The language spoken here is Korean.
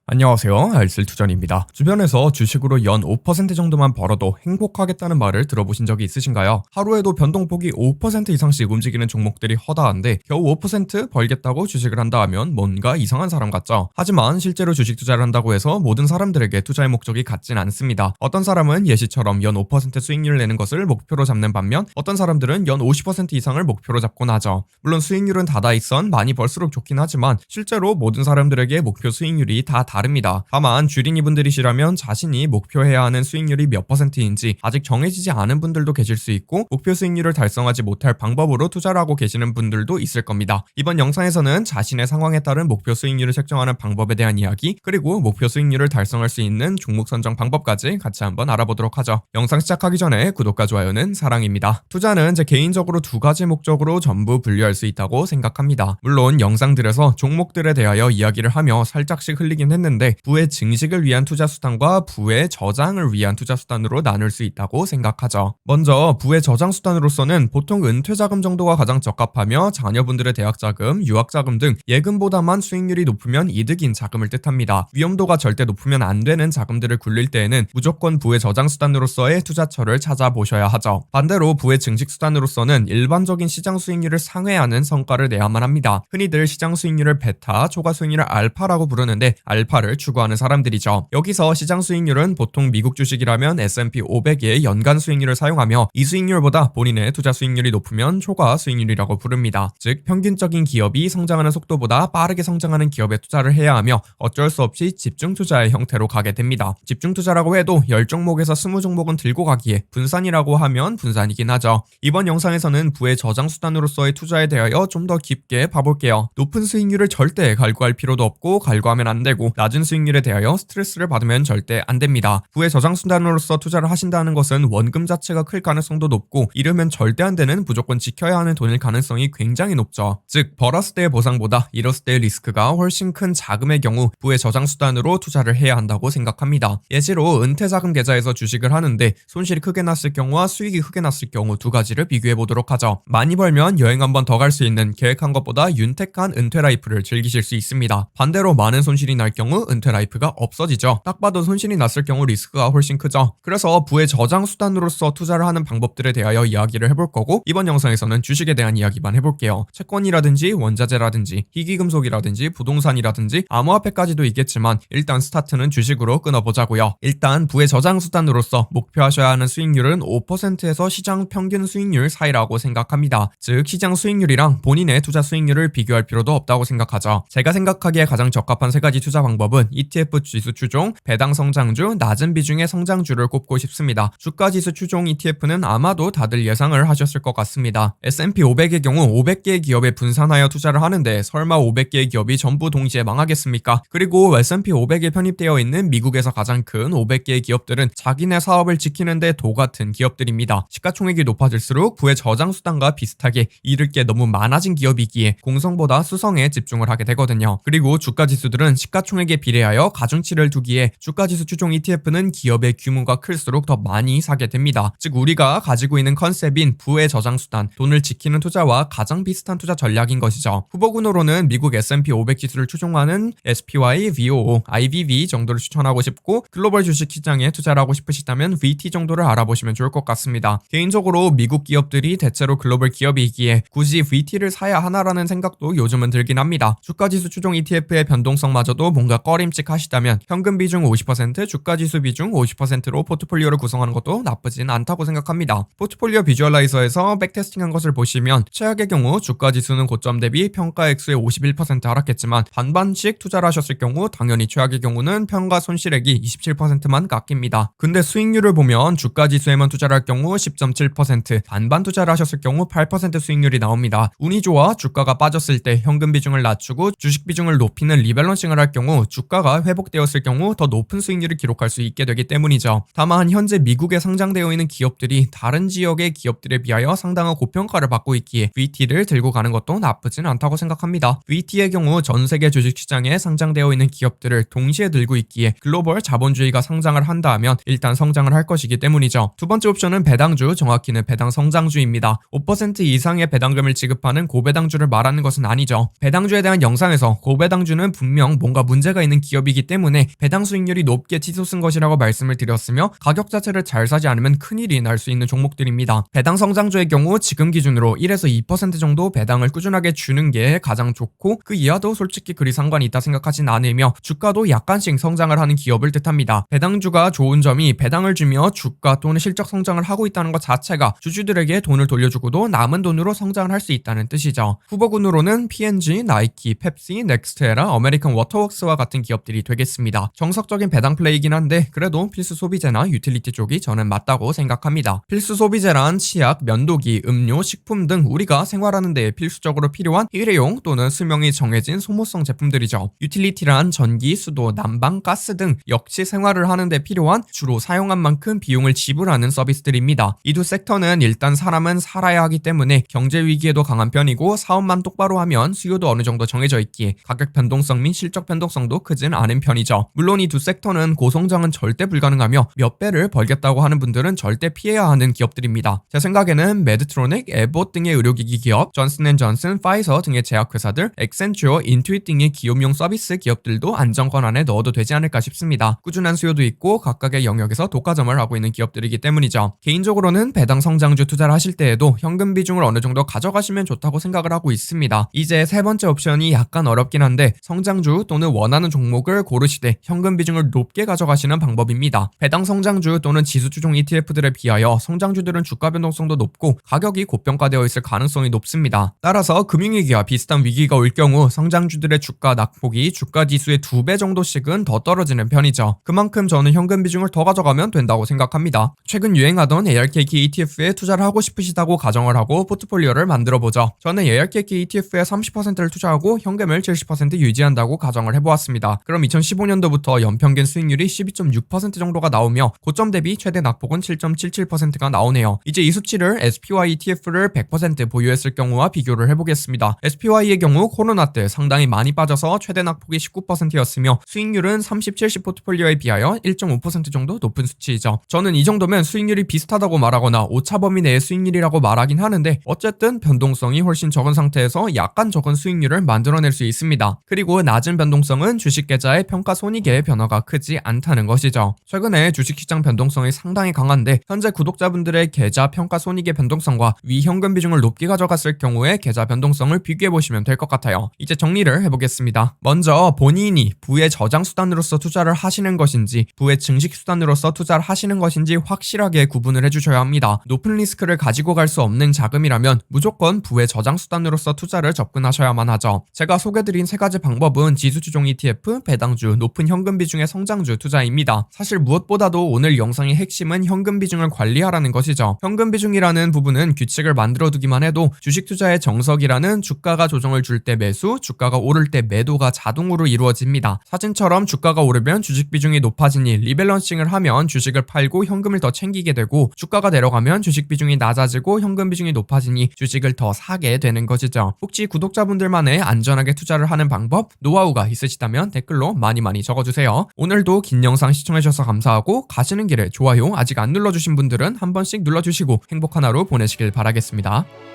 안녕하세요. 알쓸투전입니다. 주변에서 주식으로 연 5% 정도만 벌어도 행복하겠다는 말을 들어보신 적이 있으신가요? 하루에도 변동폭이 5% 이상씩 움직이는 종목들이 허다한데 겨우 5% 벌겠다고 주식을 한다 하면 뭔가 이상한 사람 같죠? 하지만 실제로 주식 투자를 한다고 해서 모든 사람들에게 투자의 목적이 같진 않습니다. 어떤 사람은 예시처럼 연 5% 수익률을 내는 것을 목표로 잡는 반면 어떤 사람들은 연 50% 이상을 목표로 잡곤 하죠. 물론 수익률은 다다익선 많이 벌수록 좋긴 하지만 실제로 모든 사람들에게 목표 수익률이 다 다릅니다. 다만 주린이분들이시라면 자신이 목표해야 하는 수익률이 몇 %인지 아직 정해지지 않은 분들도 계실 수 있고 목표 수익률을 달성하지 못할 방법으로 투자를 하고 계시는 분들도 있을 겁니다. 이번 영상에서는 자신의 상황에 따른 목표 수익률을 책정하는 방법에 대한 이야기 그리고 목표 수익률을 달성할 수 있는 종목 선정 방법까지 같이 한번 알아보도록 하죠. 영상 시작하기 전에 구독과 좋아요는 사랑입니다. 투자는 제 개인적으로 두 가지 목적으로 전부 분류할 수 있다고 생각합니다. 물론 영상들에서 종목들에 대하여 이야기를 하며 살짝씩 흘리긴 했는데 부의 증식을 위한 투자 수단과 부의 저장을 위한 투자 수단으로 나눌 수 있다고 생각하죠. 먼저 부의 저장 수단으로서는 보통 은퇴 자금 정도가 가장 적합하며 자녀분들의 대학 자금, 유학 자금 등 예금보다만 수익률이 높으면 이득인 자금을 뜻합니다. 위험도가 절대 높으면 안 되는 자금들을 굴릴 때에는 무조건 부의 저장 수단으로서의 투자처를 찾아보셔야 하죠. 반대로 부의 증식 수단으로서는 일반적인 시장 수익률을 상회하는 성과를 내야만 합니다. 흔히들 시장 수익률을 베타, 초과 수익률을 알파라고 부르는데 알파를 추구하는 사람들이죠. 여기서 시장 수익률은 보통 미국 주식이라면 S&P 500의 연간 수익률을 사용하며 이 수익률보다 본인의 투자 수익률이 높으면 초과 수익률이라고 부릅니다. 즉 평균적인 기업이 성장하는 속도보다 빠르게 성장하는 기업에 투자를 해야 하며 어쩔 수 없이 집중 투자의 형태로 가게 됩니다. 집중 투자라고 해도 10종목에서 20종목은 들고 가기에 분산이라고 하면 분산이긴 하죠. 이번 영상에서는 부의 저장 수단으로서의 투자에 대하여 좀 더 깊게 봐볼게요. 높은 수익률을 절대 갈구할 필요도 없고 갈구하면 안 되고 낮은 수익률에 대하여 스트레스를 받으면 절대 안 됩니다. 부의 저장 수단으로서 투자를 하신다는 것은 원금 자체가 클 가능성도 높고 잃으면 절대 안 되는 무조건 지켜야 하는 돈일 가능성이 굉장히 높죠. 즉 벌었을 때의 보상보다 잃었을 때의 리스크가 훨씬 큰 자금의 경우 부의 저장 수단으로 투자를 해야 한다고 생각합니다. 예시로 은퇴자금 계좌에서 주식을 하는데 손실이 크게 났을 경우와 수익이 크게 났을 경우 두 가지를 비교해 보도록 하죠. 많이 벌면 여행 한번 더 갈 수 있는 계획한 것보다 윤택한 은퇴 라이프를 즐기실 수 있습니다. 반대로 많은 손실이 날 경우 은퇴 라이프가 없어지죠. 딱 봐도 손실이 났을 경우 리스크가 훨씬 크죠. 그래서 부의 저장 수단으로서 투자를 하는 방법들에 대하여 이야기를 해볼 거고 이번 영상에서는 주식에 대한 이야기만 해볼게요. 채권이라든지 원자재라든지 희귀금속이라든지 부동산이라든지 암호화폐까지도 있겠지만 일단 스타트는 주식으로 끊어보자고요. 일단 부의 저장 수단으로서 목표하셔야 하는 수익률은 5%에서 시장 평균 수익률 사이라고 생각합니다. 즉 시장 수익률이랑 본인의 투자 수익률을 비교할 필요도 없다고 생각하죠. 제가 생각하기에 가장 적합한 세 가지 투자 방법은 ETF 지수 추종, 배당 성장주, 낮은 비중의 성장주를 꼽고 싶습니다. 주가 지수 추종 ETF는 아마도 다들 예상을 하셨을 것 같습니다. S&P 500의 경우 500개의 기업에 분산하여 투자를 하는데 설마 500개의 기업이 전부 동시에 망하겠습니까? 그리고 S&P 500에 편입되어 있는 미국에서 가장 큰 500개의 기업들은 자기네 사업을 지키는데 도 같은 기업들입니다. 시가총액이 높아질수록 부의 저장 수단과 비슷하게 잃을 게 너무 많아진 기업이기에 공성보다 수성에 집중을 하게 되거든요. 그리고 주가 지수들은 시가총액에 비례하여 가중치를 두기에 주가지수 추종 ETF는 기업의 규모가 클수록 더 많이 사게 됩니다. 즉 우리가 가지고 있는 컨셉인 부의 저장 수단, 돈을 지키는 투자와 가장 비슷한 투자 전략인 것이죠. 후보군으로는 미국 S&P 500 지수를 추종하는 SPY, VOO, IBV 정도를 추천하고 싶고 글로벌 주식 시장에 투자를 하고 싶으시다면 VT 정도를 알아보시면 좋을 것 같습니다. 개인적으로 미국 기업들이 대체로 글로벌 기업이기에 굳이 VT를 사야 하나라는 생각도 요즘은 들긴 합니다. 주가지수 추종 ETF의 변동성마저도 뭔가 꺼림칙하시다면 현금 비중 50%, 주가지수 비중 50%로 포트폴리오를 구성하는 것도 나쁘진 않다고 생각합니다. 포트폴리오 비주얼라이저에서 백테스팅한 것을 보시면 최악의 경우 주가지수는 고점 대비 평가액수의 51% 하락했지만 반반씩 투자를 하셨을 경우 당연히 최악의 경우는 평가 손실액이 27%만 깎입니다. 근데 수익률을 보면 주가지수에만 투자를 할 경우 10.7%, 반반 투자를 하셨을 경우 8% 수익률이 나옵니다. 운이 좋아 주가가 빠졌을 때 현금 비중을 낮추고 주식 비중을 높이는 리밸런싱을 할 경우 주가가 회복되었을 경우 더 높은 수익률을 기록할 수 있게 되기 때문이죠. 다만 현재 미국에 상장되어 있는 기업들이 다른 지역의 기업들에 비하여 상당한 고평가를 받고 있기에 VT를 들고 가는 것도 나쁘진 않다고 생각합니다. VT의 경우 전 세계 주식시장에 상장되어 있는 기업들을 동시에 들고 있기에 글로벌 자본주의가 상장을 한다 하면 일단 성장을 할 것이기 때문이죠. 두 번째 옵션은 배당주, 정확히는 배당 성장주입니다. 5% 이상의 배당금을 지급하는 고배당주를 말하는 것은 아니죠. 배당주에 대한 영상에서 고배당주는 분명 뭔가 문제가 신뢰가 있는 기업이기 때문에 배당 수익률이 높게 치솟은 것이라고 말씀을 드렸으며 가격 자체를 잘 사지 않으면 큰일이 날 수 있는 종목들입니다. 배당 성장주의 경우 지금 기준으로 1에서 2% 정도 배당을 꾸준하게 주는 게 가장 좋고 그 이하도 솔직히 그리 상관이 있다 생각하진 않으며 주가도 약간씩 성장을 하는 기업을 뜻합니다. 배당주가 좋은 점이 배당을 주며 주가 또는 실적 성장을 하고 있다는 것 자체가 주주들에게 돈을 돌려주고도 남은 돈으로 성장을 할 수 있다는 뜻이죠. 후보군으로는 P&G, 나이키, 펩시, 넥스트에라, 아메리칸 워터웍스와 같은 기업들이 되겠습니다. 정석적인 배당 플레이이긴 한데 그래도 필수 소비재나 유틸리티 쪽이 저는 맞다고 생각합니다. 필수 소비재란 치약, 면도기, 음료, 식품 등 우리가 생활하는 데에 필수적으로 필요한 일회용 또는 수명이 정해진 소모성 제품들이죠. 유틸리티란 전기, 수도, 난방, 가스 등 역시 생활을 하는 데 필요한 주로 사용한 만큼 비용을 지불하는 서비스들입니다. 이 두 섹터는 일단 사람은 살아야 하기 때문에 경제 위기에도 강한 편이고 사업만 똑바로 하면 수요도 어느 정도 정해져 있기에 가격 변동성 및 실적 변동성도 크진 않은 편이죠. 물론 이 두 섹터는 고성장은 절대 불가능하며 몇 배를 벌겠다고 하는 분들은 절대 피해야 하는 기업들입니다. 제 생각에는 메드트로닉, 에봇 등의 의료기기 기업, 존슨앤존슨, 파이저 등의 제약회사들, 엑센추어, 인투잇 등의 기업용 서비스 기업들도 안정권 안에 넣어도 되지 않을까 싶습니다. 꾸준한 수요도 있고 각각의 영역에서 독과점을 하고 있는 기업들이기 때문이죠. 개인적으로는 배당 성장주 투자를 하실 때에도 현금 비중을 어느 정도 가져가시면 좋다고 생각을 하고 있습니다. 이제 세 번째 옵션이 약간 어렵긴 한데 성장주 또는 원하는 종목을 고르시되 현금 비중을 높게 가져가시는 방법입니다. 배당 성장주 또는 지수추종 ETF들에 비하여 성장주들은 주가 변동성도 높고 가격이 고평가되어 있을 가능성이 높습니다. 따라서 금융위기와 비슷한 위기가 올 경우 성장주들의 주가 낙폭이 주가 지수의 2배 정도씩은 더 떨어지는 편이죠. 그만큼 저는 현금 비중을 더 가져가면 된다고 생각합니다. 최근 유행하던 ARKK ETF에 투자를 하고 싶으시다고 가정을 하고 포트폴리오를 만들어보죠. 저는 ARKK ETF에 30%를 투자하고 현금을 70% 유지한다고 가정을 해보았습니다. 그럼 2015년도부터 연평균 수익률이 12.6% 정도가 나오며 고점 대비 최대 낙폭은 7.77%가 나오네요. 이제 이 수치를 SPY ETF를 100% 보유했을 경우와 비교를 해보겠습니다. SPY의 경우 코로나 때 상당히 많이 빠져서 최대 낙폭이 19%였으며 수익률은 30, 70 포트폴리오에 비하여 1.5% 정도 높은 수치이죠. 저는 이 정도면 수익률이 비슷하다고 말하거나 오차 범위 내의 수익률이라고 말하긴 하는데 어쨌든 변동성이 훨씬 적은 상태에서 약간 적은 수익률을 만들어낼 수 있습니다. 그리고 낮은 변동성은 주식 계좌의 평가 손익의 변화가 크지 않다는 것이죠. 최근에 주식시장 변동성이 상당히 강한데 현재 구독자분들의 계좌 평가 손익의 변동성과 위 현금 비중을 높게 가져갔을 경우에 계좌 변동성을 비교해보시면 될 것 같아요. 이제 정리를 해보겠습니다. 먼저 본인이 부의 저장 수단으로서 투자를 하시는 것인지 부의 증식 수단으로서 투자를 하시는 것인지 확실하게 구분을 해주셔야 합니다. 높은 리스크를 가지고 갈 수 없는 자금이라면 무조건 부의 저장 수단으로서 투자를 접근하셔야만 하죠. 제가 소개드린 세 가지 방법은 지수추종 ETF, 배당주, 높은 현금 비중의 성장주 투자입니다. 사실 무엇보다도 오늘 영상의 핵심은 현금 비중을 관리하라는 것이죠. 현금 비중이라는 부분은 규칙을 만들어두기만 해도 주식 투자의 정석이라는 주가가 조정을 줄 때 매수, 주가가 오를 때 매도가 자동으로 이루어집니다. 사진처럼 주가가 오르면 주식 비중이 높아지니 리밸런싱을 하면 주식을 팔고 현금을 더 챙기게 되고 주가가 내려가면 주식 비중이 낮아지고 현금 비중이 높아지니 주식을 더 사게 되는 것이죠. 혹시 구독자분들만의 안전하게 투자를 하는 방법, 노하우가 있으시다면 댓글로 많이 적어주세요. 오늘도 긴 영상 시청해주셔서 감사하고 가시는 길에 좋아요 아직 안 눌러주신 분들은 한 번씩 눌러주시고 행복한 하루 보내시길 바라겠습니다.